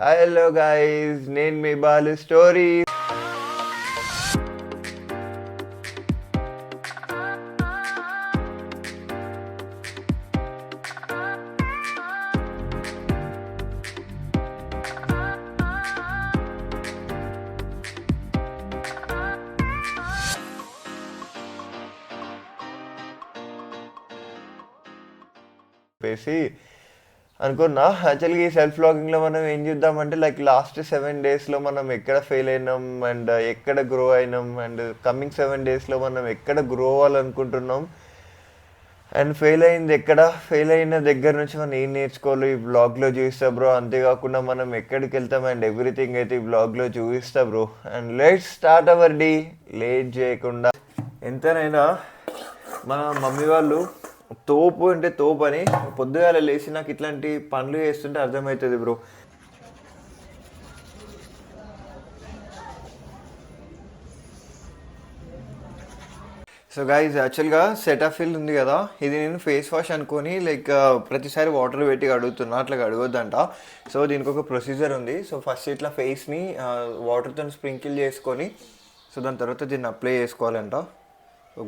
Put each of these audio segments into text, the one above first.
Hello guys, నేను మీ Balu story. చెప్పేసి అనుకున్నా. యాక్చువల్గా ఈ సెల్ఫ్ వ్లాగింగ్లో మనం ఏం చూద్దామంటే లైక్ లాస్ట్ 7 డేస్లో మనం ఎక్కడ ఫెయిల్ అయినాం అండ్ ఎక్కడ గ్రో అయినాం అండ్ కమింగ్ 7 డేస్లో మనం ఎక్కడ గ్రో అవ్వాలనుకుంటున్నాం అండ్ ఫెయిల్ అయిన దగ్గర నుంచి మనం ఏం నేర్చుకోవాలి ఈ బ్లాగ్లో చూపిస్తా బ్రో. అంతేకాకుండా మనం ఎక్కడికి వెళ్తాం అండ్ ఎవ్రీథింగ్ అయితే ఈ బ్లాగ్లో చూపిస్తా bro. And let's start our day. Late చేయకుండా ఎంతనైనా మన మమ్మీ వాళ్ళు తోపు అంటే తోపు అని పొద్దుగాల లేచి నాకు ఇట్లాంటి పనులు చేస్తుంటే అర్థమవుతుంది బ్రో. సో గైజ్, యాక్చువల్గా సెటాఫిల్ ఉంది కదా, ఇది నేను ఫేస్ వాష్ అనుకొని లైక్ ప్రతిసారి వాటర్ పెట్టి కడుగుతున్నా, అట్లా కడగొద్దంట. సో దీనికి ఒక ప్రొసీజర్ ఉంది. సో ఫస్ట్ ఇట్లా ఫేస్ని వాటర్తో స్ప్రింకిల్ చేసుకొని సో దాని తర్వాత దీన్ని అప్లై చేసుకోవాలంట.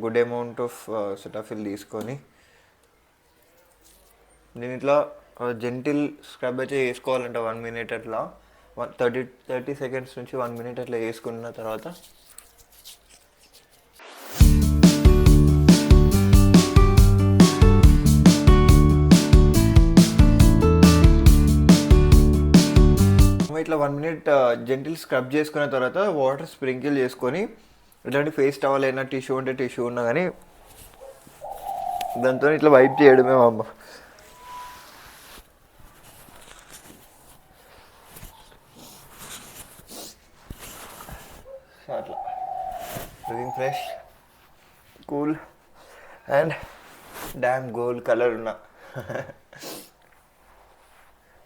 గుడ్ అమౌంట్ ఆఫ్ సెటాఫిల్ తీసుకొని దీని ఇట్లా జెంటిల్ స్క్రబ్ అయితే చేసుకోవాలంట 1 minute అట్లా. 30 seconds నుంచి 1 minute అట్లా వేసుకున్న తర్వాత ఇట్లా 1 minute జెంటిల్ స్క్రబ్ చేసుకున్న తర్వాత వాటర్ స్ప్రింకిల్ చేసుకొని ఇట్లాంటి ఫేస్ టవల్ అయినా టిష్యూ ఉంటే టిష్యూ ఉన్నా కానీ దాంతో ఇట్లా వైప్ చేయడమే మా అమ్మ. అట్లా looking fresh, cool and dam gold colour ఉన్నా.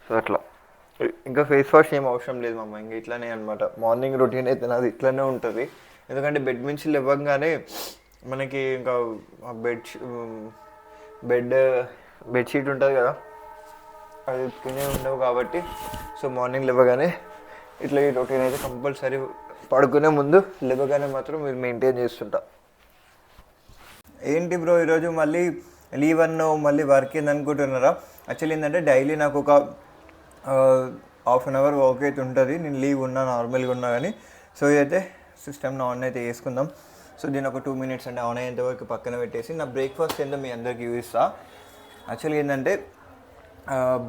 సో అట్లా ఇంకా ఫేస్ వాష్ ఏం అవసరం లేదు మమ్మ, ఇంకా ఇట్లానే అనమాట. మార్నింగ్ రొటీన్ అయితే నాది ఇట్లానే ఉంటుంది. ఎందుకంటే బెడ్ నుంచి లేవగానే మనకి ఇంకా బెడ్షీట్ ఉంటుంది కదా, అది ఉత్తుకునే ఉండవు కాబట్టి సో మార్నింగ్ లేవగానే ఇట్లా ఈ రొటీన్ అయితే కంపల్సరీ. పడుకునే ముందు లేవగానే మాత్రం మీరు మెయింటైన్ చేస్తుంటా. ఏంటి బ్రో ఈరోజు మళ్ళీ లీవ్ అన్నావు, మళ్ళీ వర్క్ ఏంది అనుకుంటున్నారా? యాక్చువల్లీ ఏంటంటే డైలీ నాకు ఒక ½ an hour వర్క్ అయితే ఉంటుంది. నేను లీవ్ ఉన్నా, నార్మల్గా ఉన్నా కానీ. సో ఇదైతే సిస్టమ్ని ఆన్ అయితే వేసుకుందాం. సో దీని ఒక 2 minutes అంటే ఆన్ అయ్యేంత వరకు పక్కన పెట్టేసి నా బ్రేక్ఫాస్ట్ ఏందో మీ అందరికి చూపిస్తా. యాక్చువల్గా ఏంటంటే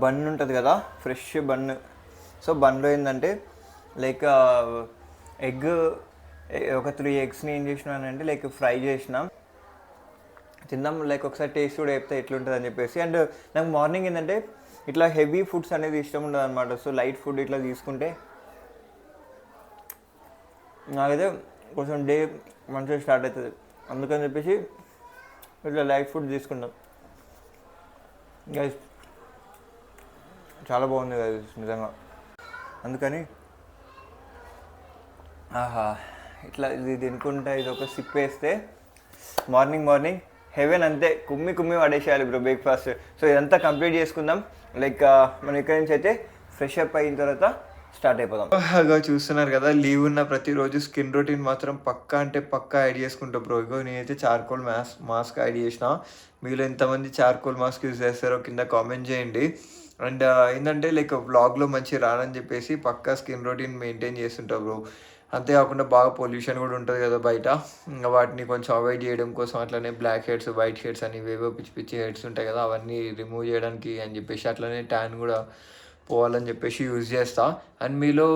బన్ ఉంటుంది కదా, ఫ్రెష్ బన్. సో బన్లో ఏంటంటే లైక్ ఎగ్ ఒక 3 eggsని ఏం చేసినానంటే లైక్ ఫ్రై చేసిన తిందాం, లైక్ ఒకసారి టేస్ట్ కూడా చెప్తే ఎట్లుంటుంది అని చెప్పేసి. అండ్ నాకు మార్నింగ్ ఏంటంటే ఇట్లా హెవీ ఫుడ్స్ అనేది ఇష్టం ఉండదు అనమాట. సో లైట్ ఫుడ్ ఇట్లా తీసుకుంటే నాకైతే కొంచెం డే మంచిగా స్టార్ట్ అవుతుంది. అందుకని చెప్పేసి ఇట్లా లైట్ ఫుడ్ తీసుకుంటాం. గైస్ చాలా బాగుంది గైస్ నిజంగా. అందుకని ఆహా ఇట్లా ఇది తినుకుంటా ఇది ఒక సిప్ వేస్తే మార్నింగ్ హెవెన్ అంతే కుమ్మి పడేసేయాలి బ్రో బ్రేక్ఫాస్ట్. సో ఇదంతా కంప్లీట్ చేసుకుందాం. లైక్ మనం ఇక్కడి నుంచి అయితే ఫ్రెష్ అప్ అయిన తర్వాత స్టార్ట్ అయిపోదాం. చూస్తున్నారు కదా, లీవ్ ఉన్న ప్రతిరోజు స్కిన్ రొటీన్ మాత్రం పక్కా అంటే పక్కా యాడ్ చేసుకుంటా బ్రో. ఇగో నేనైతే చార్కోల్ మాస్క్ యాడ్ చేసిన. మీలో ఎంతమంది చార్కోల్ మాస్క్ యూజ్ చేస్తారో కింద కామెంట్ చేయండి. అండ్ ఏంటంటే లైక్ వ్లాగ్లో మంచి రానని చెప్పేసి పక్కా స్కిన్ రొటీన్ మెయింటైన్ చేస్తుంటా బ్రో. అంతేకాకుండా బాగా పొల్యూషన్ కూడా ఉంటుంది కదా బయట, ఇంకా వాటిని కొంచెం అవాయిడ్ చేయడం కోసం అట్లనే బ్లాక్ హెడ్స్, వైట్ హెడ్స్ అని వేవో పిచ్చి హెడ్స్ ఉంటాయి కదా, అవన్నీ రిమూవ్ చేయడానికి అని చెప్పేసి అట్లనే ట్యాన్ కూడా పోవాలని చెప్పేసి యూజ్ చేస్తా. అండ్ మీలో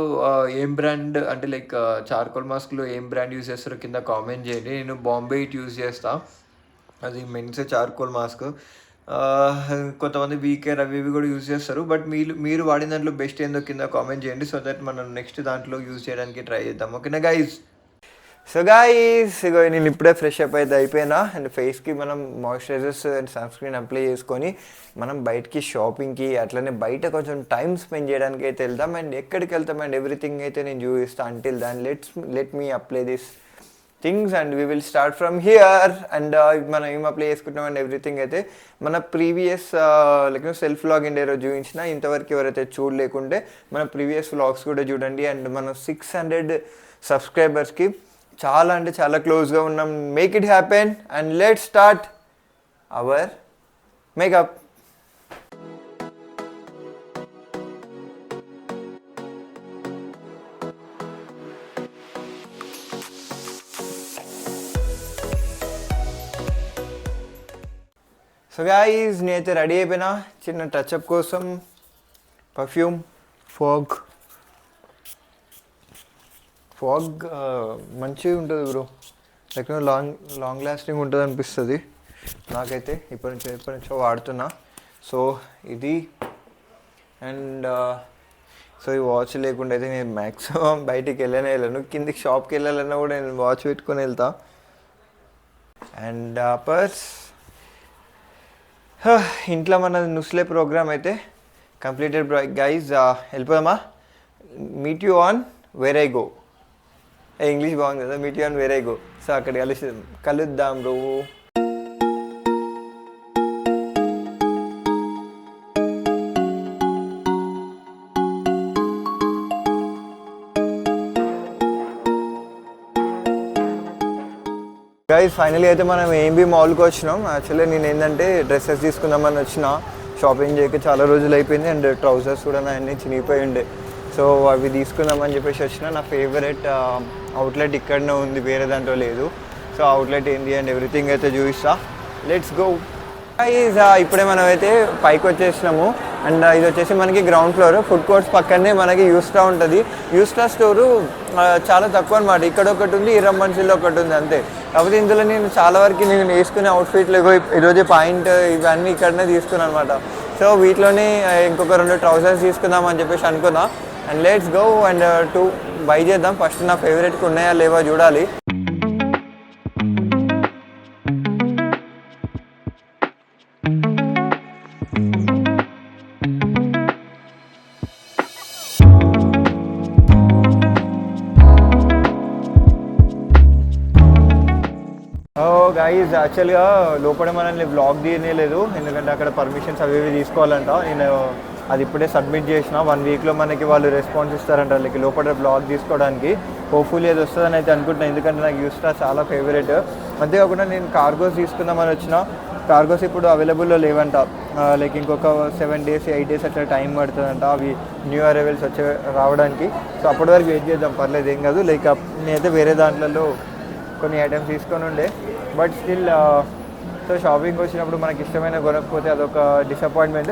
ఏం బ్రాండ్ అంటే లైక్ చార్కోల్ మాస్క్లో ఏం బ్రాండ్ యూజ్ చేస్తారో కింద కామెంట్ చేయండి. నేను బాంబే ఇట్ యూజ్ చేస్తా, అది మెన్స్ చార్కోల్ మాస్క్. కొంతమంది వీకేర్ అవి ఇవి కూడా యూజ్ చేస్తారు. బట్ మీరు వాడిన దాంట్లో బెస్ట్ ఏందో కింద కామెంట్ చేయండి, సో దట్ మనం నెక్స్ట్ దాంట్లో యూజ్ చేయడానికి ట్రై చేద్దాం. ఓకేనా గైజ్? సో గైస్ ఇగో నేను ఇప్పుడే ఫ్రెష్ అప్ అయితే అయిపోయినా. అండ్ ఫేస్కి మనం moisturisers and sunscreen apply చేసుకొని మనం బయటికి షాపింగ్కి అట్లనే బయట కొంచెం టైం స్పెండ్ చేయడానికి అయితే వెళ్తాం. అండ్ ఎక్కడికి వెళ్తాం అండ్ ఎవ్రీథింగ్ అయితే నేను చూపిస్తాను. Until than let me apply this things and we will start from here. And మనం ఏం అప్లై చేసుకుంటాం అండ్ ఎవ్రీథింగ్ అయితే మన ప్రీవియస్ లైక్ సెల్ఫ్ వ్లాగ్ ఇండియాలో చూపించిన ఇంతవరకు ఎవరైతే చూడలేకుంటే మన ప్రీవియస్ వ్లాగ్స్ కూడా చూడండి. అండ్ మనం 600 సబ్స్క్రైబర్స్కి చాలా అంటే చాలా క్లోజ్గా ఉన్నాం. Make it happen and let's start our makeup. So guys నేనైతే రెడీ అయిపోయినా చిన్న టచ్అప్ కోసం. పర్ఫ్యూమ్ ఫాగ్ మంచిగా ఉంటుంది బ్రో, లైక్ లాంగ్ లాస్టింగ్ ఉంటుంది అనిపిస్తుంది నాకైతే. ఎప్పటి నుంచో వాడుతున్నా. సో ఇది అండ్ సో ఈ వాచ్ లేకుండా అయితే నేను మ్యాక్సిమం బయటికి వెళ్ళను. కిందికి షాప్కి వెళ్ళాలన్నా కూడా నేను వాచ్ పెట్టుకొని వెళ్తా. And purse. ఇంట్లో మన నుస్లే ప్రోగ్రామ్ అయితే కంప్లీటెడ్ గైజ్. వెళ్ళిపోదామా? Meet you on where I go. English బాగుంది కదా, meet you on where I go. So అక్కడ కలుద్దాం బ్రో. గైస్ ఫైనలీ అయితే మనం ఏఎంబీ మాల్కి వచ్చినాం. యాక్చువల్లీ నేను ఏంటంటే డ్రెస్సెస్ తీసుకుందామని వచ్చిన, షాపింగ్ చేయక చాలా రోజులు అయిపోయింది. అండ్ ట్రౌజర్స్ కూడా నా అన్నీ చినిగిపోయి ఉండే. సో అవి తీసుకుందామని చెప్పేసి వచ్చిన. నా ఫేవరెట్ అవుట్లెట్ ఇక్కడనే ఉంది, వేరే దాంట్లో లేదు. సో అవుట్లెట్ ఏంది అండ్ ఎవ్రీథింగ్ అయితే చూపిస్తా. Let's go. ఇప్పుడే మనం అయితే పైకి వచ్చేసినాము. అండ్ ఇది వచ్చేసి మనకి గ్రౌండ్ ఫ్లోర్. ఫుడ్ కోర్ట్స్ పక్కనే మనకి యూస్ట్రా ఉంటుంది. యూస్ట్రా స్టోరు చాలా తక్కువ అనమాట. ఇక్కడ ఒకటి ఉంది, ఇరమ్మన్సిల్లో ఒకటి ఉంది అంతే. కాకపోతే ఇందులో నేను చాలా వరకు నేను వేసుకునే అవుట్ఫిట్లు ఈరోజు పాయింట్ ఇవన్నీ ఇక్కడనే తీసుకున్నాను అనమాట. సో వీటిలోనే ఇంకొక 2 ట్రౌజర్స్ తీసుకుందాం అని చెప్పేసి అనుకున్నా. And let's go and 2 by చేద్దాం. ఫస్ట్ నా ఫేవరెట్కి ఉన్నాయా లేవా చూడాలి. గైజ్ యాక్చువల్గా లోపల మనల్ని వ్లాగ్ తీయలేదు, ఎందుకంటే అక్కడ పర్మిషన్స్ అవి తీసుకోవాలంట. నేను అది ఇప్పుడే సబ్మిట్ చేసిన. 1 వీక్లో మనకి వాళ్ళు రెస్పాన్స్ ఇస్తారంట లైక్ లోపల బ్లాగ్ తీసుకోవడానికి. హోప్ఫుల్లీ అది వస్తుందని అయితే అనుకుంటున్నాను, ఎందుకంటే నాకు యూస్ట్రా చాలా ఫేవరెట్. అంతేకాకుండా నేను కార్గోస్ తీసుకుందామని వచ్చిన. కార్గోస్ ఇప్పుడు అవైలబుల్లో లేవంట. లైక్ ఇంకొక 7 days 8 days అట్లా టైం పడుతుందంట అవి న్యూ అరైవల్స్ రావడానికి. సో అప్పటి వరకు వెయిట్ చేద్దాం, పర్లేదు, ఏం కాదు. లైక్ నేనైతే వేరే దాంట్లలో కొన్ని ఐటమ్స్ తీసుకొని ఉండే, బట్ స్టిల్ సో షాపింగ్కి వచ్చినప్పుడు మనకి ఇష్టమైన కొనకపోతే అదొక డిసప్పాయింట్మెంట్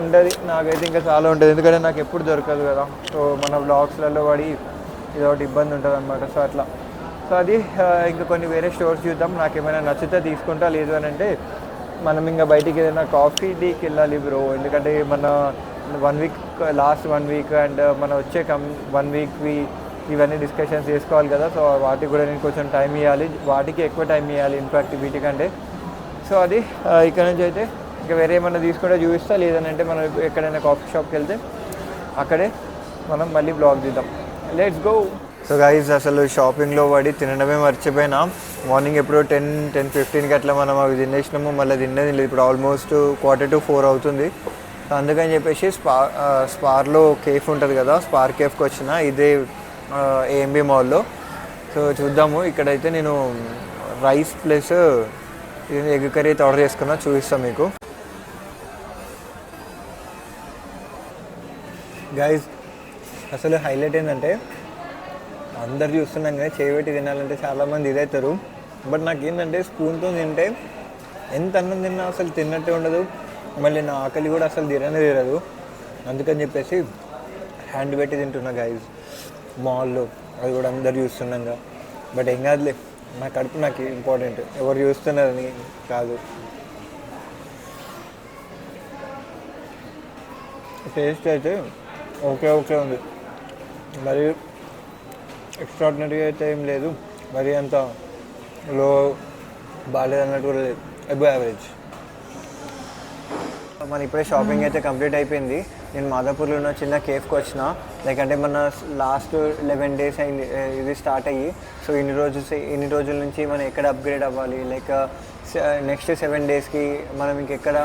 ఉంటుంది. నాకైతే ఇంకా చాలా ఉంటుంది, ఎందుకంటే నాకు ఎప్పుడు దొరకదు కదా. సో మన బ్లాగ్స్లలో పడి ఇదొకటి ఇబ్బంది ఉంటుంది అనమాట. సో అట్లా సో అది ఇంకా కొన్ని వేరే స్టోర్స్ చూద్దాం. నాకు ఏమైనా నచ్చితే తీసుకుంటా, లేదు అని అంటే మనం ఇంకా బయటికి ఏదైనా కాఫీ టీకి వెళ్ళాలి బ్రో. ఎందుకంటే మన 1 week లాస్ట్ 1 week అండ్ మన వచ్చే 1 week ఇవన్నీ డిస్కషన్స్ చేసుకోవాలి కదా. సో వాటికి కూడా నేను కొంచెం టైం ఇవ్వాలి, వాటికి ఎక్కువ టైం ఇవ్వాలి ఇన్ఫ్యాక్ట్ వీటికంటే. సో అది ఇక్కడ నుంచి అయితే ఇంకా వేరే ఏమన్నా తీసుకుంటే చూపిస్తా, లేదనంటే మనం ఎక్కడైనా కాఫీ షాప్కి వెళ్తే అక్కడే మనం మళ్ళీ బ్లాగ్ తీద్దాం. Let's go. సో గైజ్ అసలు షాపింగ్లో పడి తినడమే మర్చిపోయినా. మార్నింగ్ ఎప్పుడో 10-15కి అట్లా మనం అవి తినేసినాము, మళ్ళీ తిన్నది లేదు. ఇప్పుడు ఆల్మోస్ట్ 3:45 అవుతుంది. సో అందుకని చెప్పేసి స్పార్లో కేఫ్ ఉంటుంది కదా, స్పార్ కేఫ్కి వచ్చిన. ఇదే ఏఎంబీ మాల్లో. సో చూద్దాము. ఇక్కడైతే నేను రైస్ ప్లస్ ఎగ్ కర్రీ అయితే ఆర్డర్ చేసుకున్నా, చూపిస్తాను మీకు. గైజ్ అసలు హైలైట్ ఏంటంటే అందరు చూస్తున్నాం కానీ చేయబెట్టి తినాలంటే చాలామంది ఇదవుతారు. బట్ నాకు ఏంటంటే స్పూన్తో తింటే ఎంత అన్నం తిన్నా అసలు తిన్నట్టే ఉండదు, మళ్ళీ నా ఆకలి కూడా అసలు తీరదు. అందుకని చెప్పేసి హ్యాండ్ పెట్టి తింటున్నా గైజ్ మాల్లో. అది కూడా అందరు చూస్తున్నాగా. బట్ ఏం కాదులే, నా కడుపు నాకు ఇంపార్టెంట్, ఎవరు చూస్తున్నారని కాదు. టేస్ట్ అయితే ఓకే ఉంది, మరి ఎక్స్ట్రాడినరీ అయితే ఏం లేదు, మరి అంత లో బాగాలేదు అన్నట్టు కూడా లేదు, అబవ్ యావరేజ్. మన ఇప్పుడే షాపింగ్ అయితే కంప్లీట్ అయిపోయింది. నేను మాదాపూర్లో ఉన్న చిన్న కేఫ్కి వచ్చిన. లైక్ అంటే మన లాస్ట్ 11 days అయింది ఇది స్టార్ట్ అయ్యి. సో ఇన్ని రోజుల నుంచి మనం ఎక్కడ అప్గ్రేడ్ అవ్వాలి, లైక్ నెక్స్ట్ 7 daysకి మనం ఇంకెక్కడ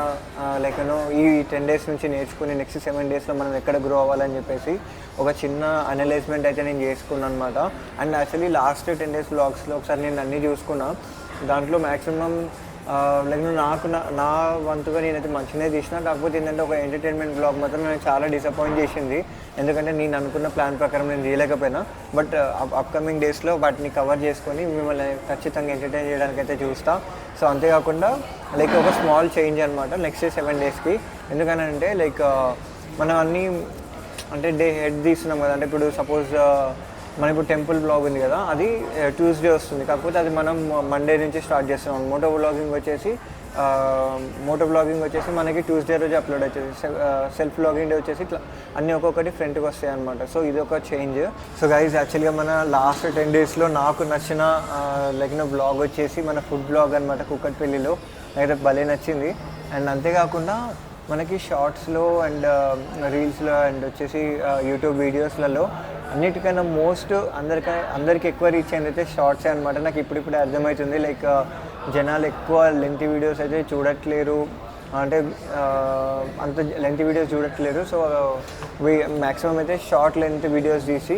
లైక్ ఈ 10 days నుంచి నేర్చుకుని నెక్స్ట్ 7 daysలో మనం ఎక్కడ గ్రో అవ్వాలని చెప్పేసి ఒక చిన్న అనలైజ్మెంట్ అయితే నేను చేసుకున్నాను అనమాట. అండ్ యాక్చువల్లీ లాస్ట్ 10 days వ్లాగ్స్లో ఒకసారి నేను అన్నీ చూసుకున్నా. దాంట్లో మ్యాక్సిమం లైక్ నా వంతుగా నేనైతే మంచిగానే తీసిన. కాకపోతే ఏంటంటే ఒక ఎంటర్టైన్మెంట్ బ్లాగ్ మాత్రం నేను చాలా డిసప్పాయింట్ చేసింది. ఎందుకంటే నేను అనుకున్న ప్లాన్ ప్రకారం నేను చేయలేకపోయినా. బట్ అప్కమింగ్ డేస్లో వాటిని కవర్ చేసుకొని మిమ్మల్ని ఖచ్చితంగా ఎంటర్టైన్ చేయడానికి అయితే చూస్తా. సో అంతేకాకుండా లైక్ ఒక స్మాల్ చేంజ్ అనమాట నెక్స్ట్ 7 daysకి. ఎందుకనంటే లైక్ మనం అన్నీ అంటే డే హెడ్ తీస్తున్నాం కదా. అంటే ఇప్పుడు సపోజ్ మన ఇప్పుడు టెంపుల్ బ్లాగ్ ఉంది కదా, అది ట్యూస్డే వస్తుంది. కాకపోతే అది మనం మండే నుంచి స్టార్ట్ చేస్తున్నాం. మోటో బ్లాగింగ్ వచ్చేసి మనకి ట్యూస్డే రోజు అప్లోడ్ వచ్చేసి, సెల్ఫ్ బ్లాగింగ్ డే వచ్చేసి ఇట్లా అన్నీ ఒక్కొక్కటి ఫ్రంట్కి వస్తాయి అనమాట. సో ఇది ఒక చేంజ్. సో గైజ్ యాక్చువల్గా మన లాస్ట్ 10 daysలో నాకు నచ్చిన లైక్ బ్లాగ్ వచ్చేసి మన ఫుడ్ బ్లాగ్ అనమాట, కుక్కట్పల్లిలో. అయితే భలే నచ్చింది. అండ్ అంతేకాకుండా మనకి షార్ట్స్లో అండ్ రీల్స్లో అండ్ వచ్చేసి యూట్యూబ్ వీడియోస్లలో అన్నిటికన్నా మోస్ట్ అందరికి ఎక్కువ రీచ్ అయింది అయితే షార్ట్సే అనమాట. నాకు ఇప్పుడిప్పుడే అర్థమవుతుంది. లైక్ జనాలు ఎక్కువ లెంత్ వీడియోస్ అయితే చూడట్లేరు, అంటే అంత లెంత్ వీడియోస్ చూడట్లేరు. సో మ్యాక్సిమం అయితే షార్ట్ లెంత్ వీడియోస్ తీసి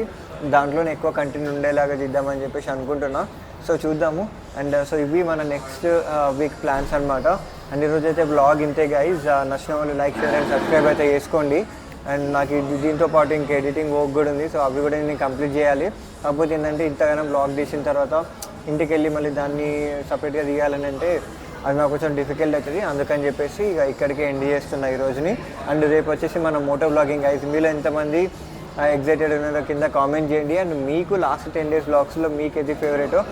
దాంట్లోనే ఎక్కువ కంటెంట్ ఉండేలాగా చేద్దామని చెప్పేసి అనుకుంటున్నా. సో చూద్దాము. అండ్ సో ఇవి మన నెక్స్ట్ వీక్ ప్లాన్స్ అనమాట. అండ్ ఈరోజు అయితే బ్లాగ్ ఇంతే గైజ్. నచ్చిన వాళ్ళు లైక్, షేర్ అండ్ సబ్స్క్రైబ్ అయితే చేసుకోండి. అండ్ నాకు దీంతో పాటు ఇంకా ఎడిటింగ్ వర్క్ కూడా ఉంది. సో అవి కూడా నేను కంప్లీట్ చేయాలి. కాకపోతే ఏంటంటే ఇంతగానో బ్లాగ్ తీసిన తర్వాత ఇంటికి వెళ్ళి మళ్ళీ దాన్ని సపరేట్గా తీయాలని అంటే అది నాకు కొంచెం డిఫికల్ట్ అవుతుంది. అందుకని చెప్పేసి ఇక ఇక్కడికే ఎండ్ చేస్తున్నా ఈ రోజుని. అండ్ రేపు వచ్చేసి మన మోటో బ్లాగింగ్ గైజ్. మీలో ఎంతమంది ఎగ్జైటెడ్ ఉన్నారో కింద కామెంట్ చేయండి. అండ్ మీకు లాస్ట్ 10 days బ్లాగ్స్లో మీకు ఏది ఫేవరెటో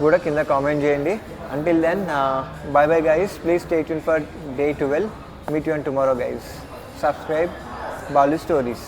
కూడా కింద కామెంట్ చేయండి. Until then bye bye guys. Please stay tuned for day 12. Meet you on tomorrow guys. Subscribe Balu Stories.